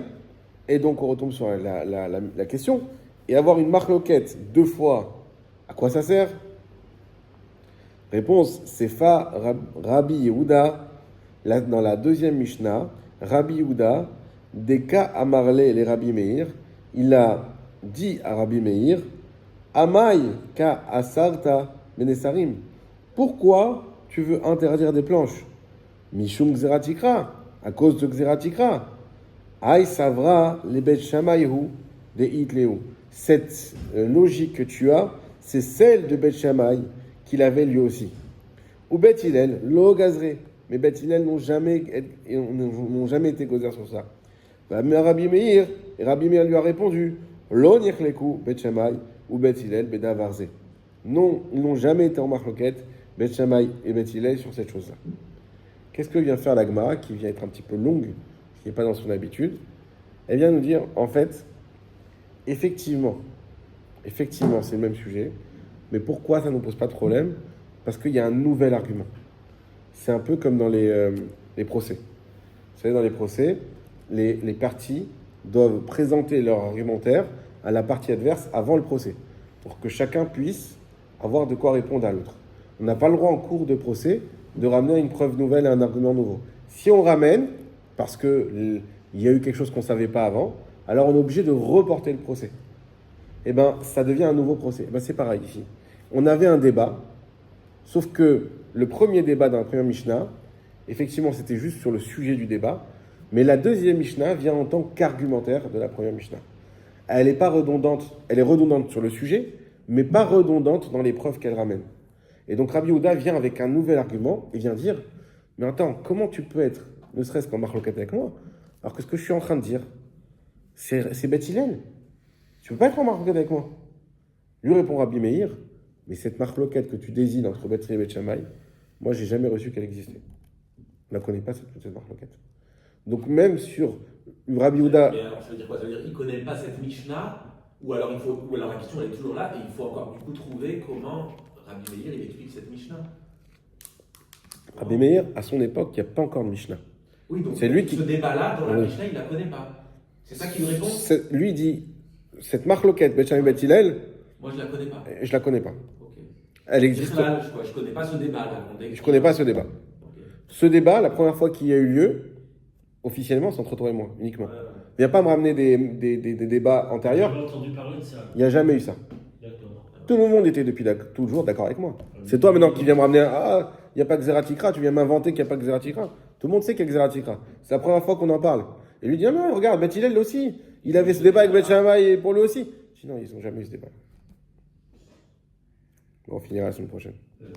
Et donc on retombe sur la question. Et avoir une marque loquette deux fois, à quoi ça sert? Réponse, Sefa Rabbi Yehuda, dans la deuxième Mishnah, Rabbi Yehuda, Deka Amarle les Rabbi Meir, il a dit à Rabbi Meir, Amai ka asarta benesarim, pourquoi tu veux interdire des planches? Mishum Xeratikra, à cause de Xeratikra. Aï savra les Bet Shamayhu de Hitleu. Cette logique que tu as, c'est celle de Bet Shammai qu'il avait lui aussi. Ou Bet Hillel, lo gazré. Mais Bet Hillel n'ont jamais été gozer sur ça. Rabbi Meir, et Rabbi Meir lui a répondu, lo nichleku Bet Shammai ou Bet Hillel bedavarze. Non, ils n'ont jamais été en marloquette, Bet Shammai et Bet Hillel sur cette chose-là. Qu'est-ce que vient faire la Gemara, qui vient être un petit peu longue, qui n'est pas dans son habitude? Elle vient nous dire, en fait, effectivement, c'est le même sujet, mais pourquoi ça ne nous pose pas de problème? Parce qu'il y a un nouvel argument. C'est un peu comme dans les procès. Vous savez, dans les procès, les parties doivent présenter leur argumentaire à la partie adverse avant le procès, pour que chacun puisse avoir de quoi répondre à l'autre. On n'a pas le droit en cours de procès de ramener une preuve nouvelle et un argument nouveau. Si on ramène, parce qu'il y a eu quelque chose qu'on ne savait pas avant, alors on est obligé de reporter le procès. Eh bien, ça devient un nouveau procès. Eh bien, c'est pareil ici. On avait un débat, sauf que le premier débat dans la première Mishnah, effectivement, c'était juste sur le sujet du débat, mais la deuxième Mishnah vient en tant qu'argumentaire de la première Mishnah. Elle n'est pas redondante, elle est redondante sur le sujet, mais pas redondante dans les preuves qu'elle ramène. Et donc Rabbi Yehuda vient avec un nouvel argument et vient dire, mais attends, comment tu peux être, ne serait-ce qu'en marloquette avec moi, alors que ce que je suis en train de dire, c'est Bet Hillel. Tu peux pas être en marloquette avec moi. Lui répond Rabbi Meir, mais cette marloquette que tu désignes entre Bet Hillel et Bet Shammai, moi j'ai jamais reçu qu'elle existait. On ne la connaît pas cette marloquette. Donc même sur Rabbi Yehuda... Mais alors ça veut dire quoi? Ça veut dire qu'il ne connaît pas cette Mishnah, ou alors la question elle est toujours là, et il faut encore du coup trouver comment Rabbi Meir il explique cette Mishnah. Rabbi Meir, à son époque, il n'y a pas encore de Mishnah. Oui, donc c'est lui qui... ce débat-là, dans la oui. Mishnah, il ne la connaît pas. C'est ça qu'il lui répond? Lui dit, cette marloquette, Bet Shammai, Bet Hillel, moi je ne la connais pas. Je la connais pas. Okay. Elle existe. Je ne connais pas ce débat-là. Je ne connais pas ce débat. Okay. Ce débat, la première fois qu'il y a eu lieu, officiellement, c'est entre toi et moi, uniquement. Il n'y a pas à me ramener des débats antérieurs. J'avais entendu parler de ça. Il n'y a jamais eu ça. D'accord. Tout le monde était depuis toujours d'accord avec moi. C'est toi maintenant qui viens me ramener il n'y a pas que Xeratikra, tu viens m'inventer qu'il n'y a pas que Xeratikra. Tout le monde sait qu'il y a que Xeratikra. C'est la première fois qu'on en parle. Et lui dit, non, regarde, Bet Hillel aussi. Il avait ce débat avec Bet Shammai pour lui aussi. Sinon, ils n'ont jamais eu ce débat. Bon, on finira la semaine prochaine.